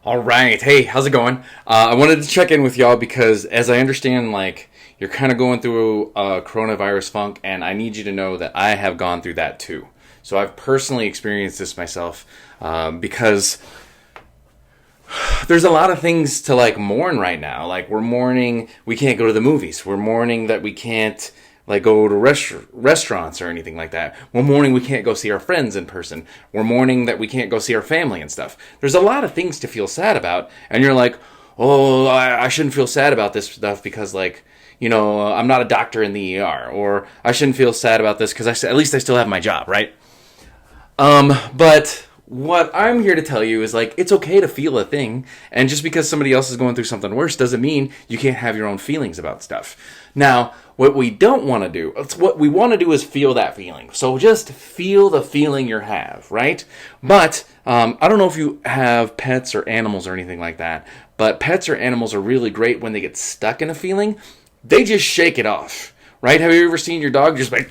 All right. Hey, how's it going? I wanted to check in with y'all because, as I understand, you're kind of going through a coronavirus funk, and I need you to know that I have gone through that too. So I've personally experienced this myself because there's a lot of things to mourn right now. Like we're mourning we can't go to the movies. We're mourning that we can't go to restaurants or anything like that. We're mourning we can't go see our friends in person. We're mourning that we can't go see our family and stuff. There's a lot of things to feel sad about, and you're like, oh, I shouldn't feel sad about this stuff because I'm not a doctor in the ER, or I shouldn't feel sad about this because at least I still have my job, right? But what I'm here to tell you is it's okay to feel a thing, and just because somebody else is going through something worse doesn't mean you can't have your own feelings about stuff. Now, what we don't want to do, what we want to do is feel that feeling. So just feel the feeling you have, right? But I don't know if you have pets or animals or anything like that, but pets or animals are really great when they get stuck in a feeling. They just shake it off, right? Have you ever seen your dog just like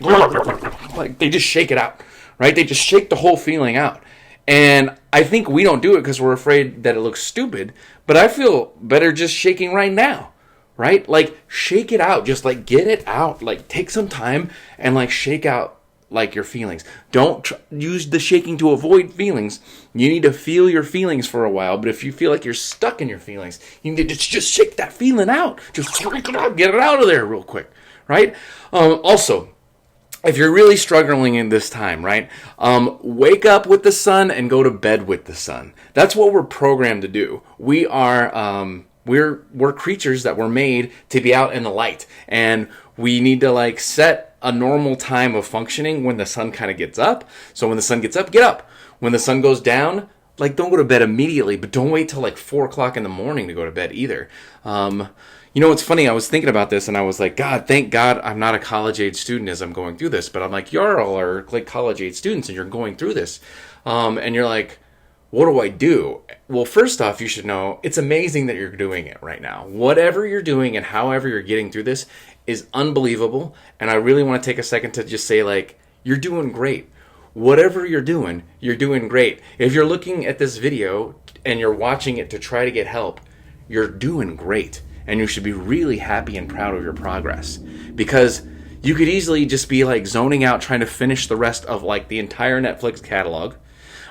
they just shake it out, right? They just shake the whole feeling out. And I think we don't do it because we're afraid that it looks stupid, but I feel better just shaking right now, right? Shake it out, just get it out, take some time and shake out your feelings. Don't use the shaking to avoid feelings. You need to feel your feelings for a while, but if you feel like you're stuck in your feelings, you need to just shake that feeling out. Just shake it out, get it out of there real quick, right? Also, if you're really struggling in this time, right, wake up with the sun and go to bed with the sun. That's what we're programmed to do. We are, we're creatures that were made to be out in the light, and we need to set a normal time of functioning when the sun kind of gets up. So when the sun gets up, get up. When the sun goes down, don't go to bed immediately, but don't wait till 4 o'clock in the morning to go to bed either. It's funny, I was thinking about this and I was like, God, thank God I'm not a college-age student as I'm going through this. But I'm like, y'all are college-age students and you're going through this. And you're like, what do I do? Well, first off, you should know it's amazing that you're doing it right now. Whatever you're doing and however you're getting through this is unbelievable. And I really want to take a second to just say, you're doing great. Whatever you're doing great. If you're looking at this video and you're watching it to try to get help, you're doing great. And you should be really happy and proud of your progress. Because you could easily just be zoning out trying to finish the rest of the entire Netflix catalog.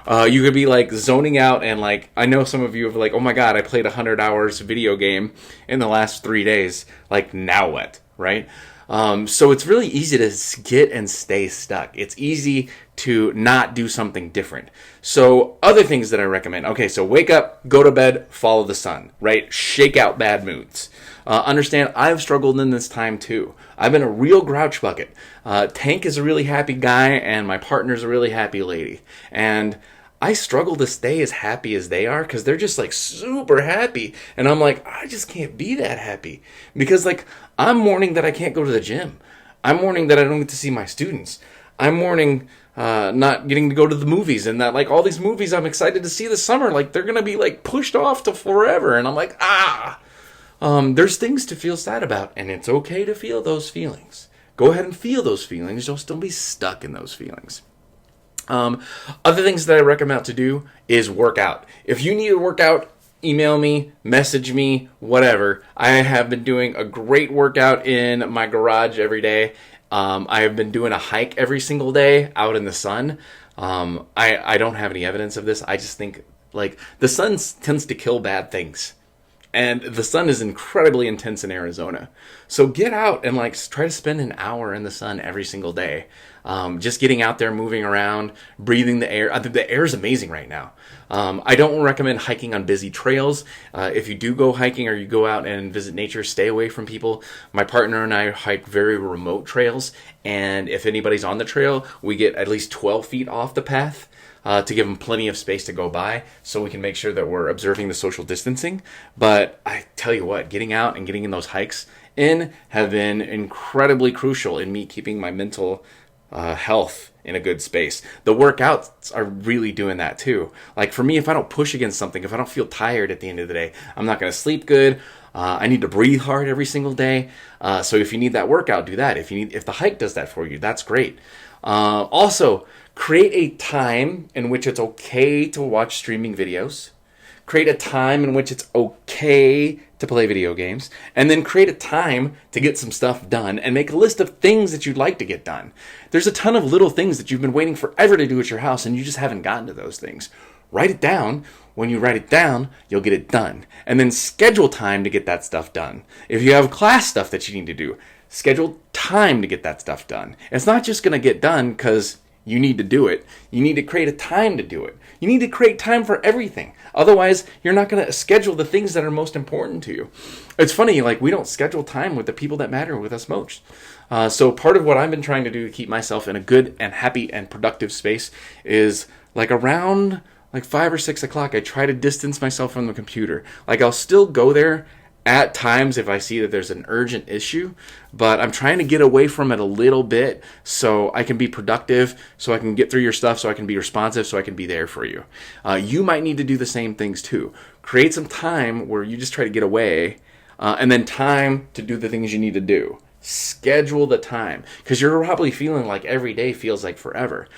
You could be zoning out and I know some of you have oh my God, I played 100 hours video game in the last 3 days. Now what, right? So it's really easy to get and stay stuck. It's easy to not do something different. So other things that I recommend. Okay, so wake up, go to bed, follow the sun, right? Shake out bad moods. Understand, I've struggled in this time too. I've been a real grouch bucket. Tank is a really happy guy and my partner's a really happy lady. And I struggle to stay as happy as they are because they're just super happy. And I'm I just can't be that happy because I'm mourning that I can't go to the gym. I'm mourning that I don't get to see my students. I'm mourning not getting to go to the movies and that all these movies I'm excited to see this summer, they're going to be pushed off to forever. And I'm there's things to feel sad about and it's okay to feel those feelings. Go ahead and feel those feelings. Don't be stuck in those feelings. Other things that I recommend to do is work out. If you need to work out, email me, message me, whatever. I have been doing a great workout in my garage every day. I have been doing a hike every single day out in the sun. I don't have any evidence of this. I just think the sun tends to kill bad things. And the sun is incredibly intense in Arizona. So get out and try to spend an hour in the sun every single day. Just getting out there, moving around, breathing the air. The air is amazing right now. I don't recommend hiking on busy trails. If you do go hiking or you go out and visit nature, stay away from people. My partner and I hike very remote trails. And if anybody's on the trail, we get at least 12 feet off the path. To give them plenty of space to go by so we can make sure that we're observing the social distancing. But I tell you what, getting out and getting in those hikes have been incredibly crucial in me keeping my mental health in a good space. The workouts are really doing that too. For me, if I don't push against something, if I don't feel tired at the end of the day, I'm not going to sleep good. I need to breathe hard every single day. So if you need that workout, do that. If the hike does that for you, that's great. Also, create a time in which it's okay to watch streaming videos. create a time in which it's okay to play video games, and then create a time to get some stuff done and make a list of things that you'd like to get done. There's a ton of little things that you've been waiting forever to do at your house and you just haven't gotten to those things. Write it down. When you write it down, you'll get it done. And then schedule time to get that stuff done. If you have class stuff that you need to do, schedule time to get that stuff done. It's not just going to get done because you need to do it. You need to create a time to do it. You need to create time for everything. Otherwise, you're not going to schedule the things that are most important to you. It's funny, like we don't schedule time with the people that matter with us most. So part of what I've been trying to do to keep myself in a good and happy and productive space is like around like 5 or 6 o'clock, I try to distance myself from the computer. Like I'll still go there at times if I see that there's an urgent issue, but I'm trying to get away from it a little bit so I can be productive, so I can get through your stuff, so I can be responsive, so I can be there for you. You might need to do the same things too. Create some time where you just try to get away, and then time to do the things you need to do. Schedule the time, because you're probably feeling like every day feels like forever.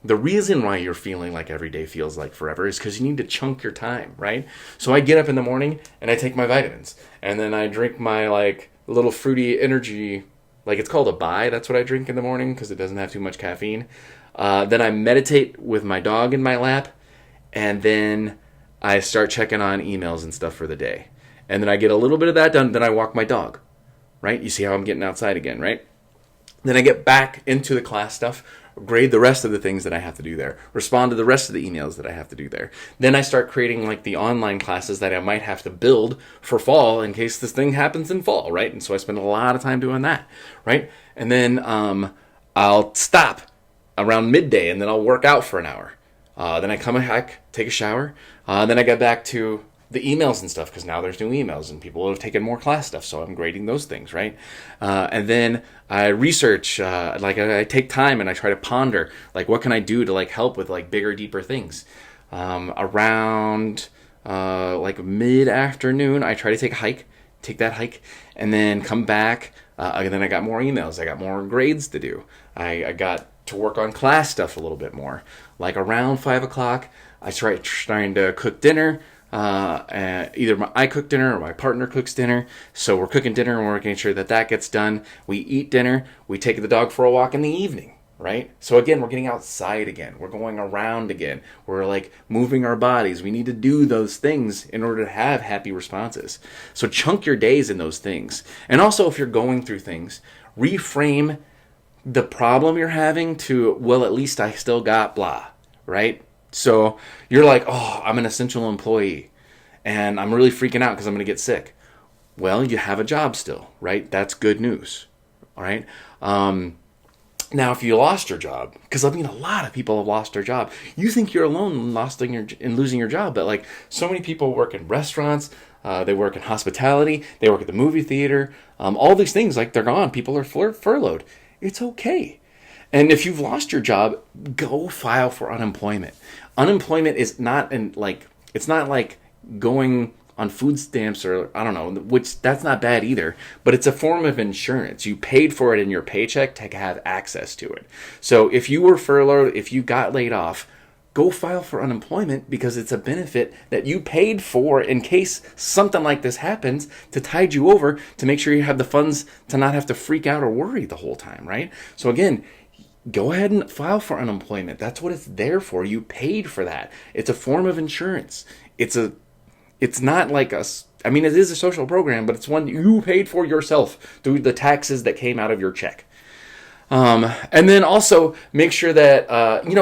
The reason why you're feeling like every day feels like forever is because you need to chunk your time, right? So I get up in the morning and I take my vitamins. And then I drink my like little fruity energy, like it's called a Bai. That's what I drink in the morning because it doesn't have too much caffeine. Then I meditate with my dog in my lap. And then I start checking on emails and stuff for the day. And then I get a little bit of that done. Then I walk my dog, right? You see how I'm getting outside again, right? Then I get back into the class stuff, grade the rest of the things that I have to do there, respond to the rest of the emails that I have to do there. Then I start creating like the online classes that I might have to build for fall in case this thing happens in fall, right? And so I spend a lot of time doing that, right? And then I'll stop around midday and then I'll work out for an hour. Then I come back, take a shower. Then I get back to the emails and stuff because now there's new emails and people have taken more class stuff, so I'm grading those things, right? And then I research, like I take time and I try to ponder, like what can I do to like help with like bigger, deeper things. Around like mid-afternoon, I try to take that hike, and then come back. And then I got more emails. I got more grades to do. I got to work on class stuff a little bit more. Like around 5 o'clock, I trying to cook dinner. Either I cook dinner or my partner cooks dinner. So we're cooking dinner and we're making sure that that gets done. We eat dinner. We take the dog for a walk in the evening, right? So again, we're getting outside again. We're going around again. We're like moving our bodies. We need to do those things in order to have happy responses. So chunk your days in those things. And also if you're going through things, reframe the problem you're having to, well, at least I still got blah, right? So you're like, oh, I'm an essential employee and I'm really freaking out because I'm going to get sick. Well, you have a job still, right? That's good news, all right? Now, if you lost your job, because I mean, a lot of people have lost their job. You think you're alone in losing your job, but like so many people work in restaurants, they work in hospitality, they work at the movie theater, all these things, like they're gone. People are furloughed. It's okay. And if you've lost your job, go file for unemployment. Unemployment is not it's not like going on food stamps or I don't know, which that's not bad either, but it's a form of insurance. You paid for it in your paycheck to have access to it. So if you were furloughed, if you got laid off, go file for unemployment because it's a benefit that you paid for in case something like this happens to tide you over to make sure you have the funds to not have to freak out or worry the whole time, right? So again, go ahead and file for unemployment. That's what it's there for. You paid for that. It's a form of insurance. It's not like I mean, it is a social program, but it's one you paid for yourself through the taxes that came out of your check. And then also make sure that,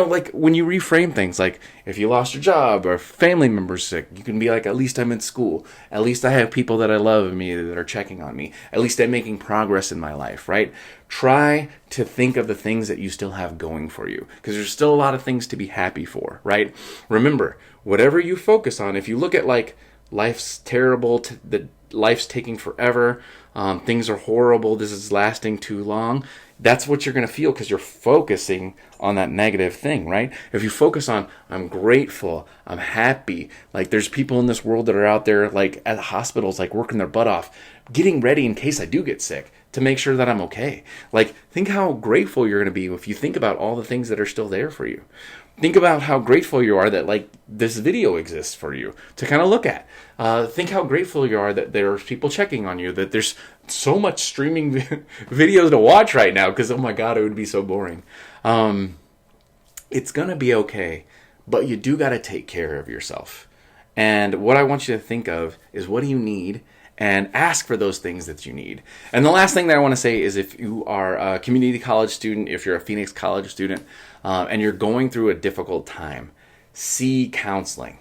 like when you reframe things, like if you lost your job or family member's sick, you can be like, at least I'm in school. At least I have people that I love me that are checking on me. At least I'm making progress in my life, right? Try to think of the things that you still have going for you because there's still a lot of things to be happy for, right? Remember, whatever you focus on, if you look at like life's terrible, life's taking forever, things are horrible, this is lasting too long, that's what you're going to feel because you're focusing on that negative thing, right? If you focus on, I'm grateful, I'm happy, like there's people in this world that are out there like at hospitals, like working their butt off, getting ready in case I do get sick to make sure that I'm okay. Like think how grateful you're going to be if you think about all the things that are still there for you. Think about how grateful you are that like this video exists for you to kind of look at. Think how grateful you are that there's people checking on you, that there's so much streaming videos to watch right now, because oh my god, it would be so boring. It's gonna be okay, but you do gotta take care of yourself. And what I want you to think of is, what do you need? And ask for those things that you need. And the last thing that I want to say is, if you are a community college student, if you're a Phoenix College student, and you're going through a difficult time, see counseling.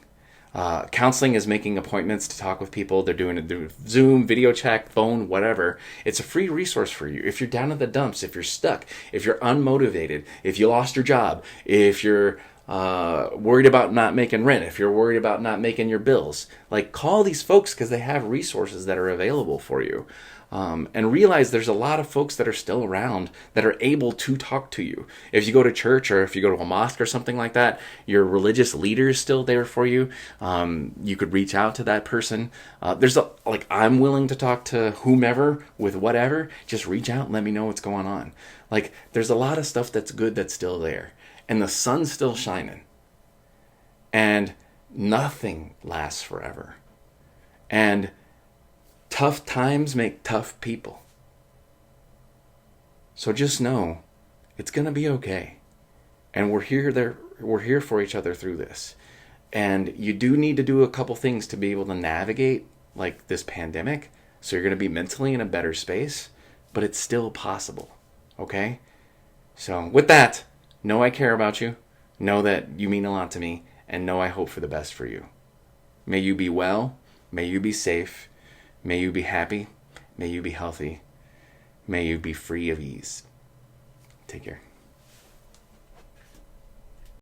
Counseling is making appointments to talk with people. They're doing it through Zoom, video chat, phone, whatever. It's a free resource for you. If you're down in the dumps, if you're stuck, if you're unmotivated, if you lost your job, if you're worried about not making rent, if you're worried about not making your bills, like, call these folks, because they have resources that are available for you. And realize there's a lot of folks that are still around that are able to talk to you. If you go to church, or if you go to a mosque or something like that, your religious leader is still there for you. You could reach out to that person. I'm willing to talk to whomever with whatever. Just reach out and let me know what's going on. Like, there's a lot of stuff that's good that's still there. And the sun's still shining. And nothing lasts forever. And tough times make tough people. So just know it's going to be okay. And we're here for each other through this. And you do need to do a couple things to be able to navigate like this pandemic. So you're going to be mentally in a better space, but it's still possible. Okay? So with that, know I care about you. Know that you mean a lot to me, and know I hope for the best for you. May you be well. May you be safe. May you be happy. May you be healthy. May you be free of ease. Take care.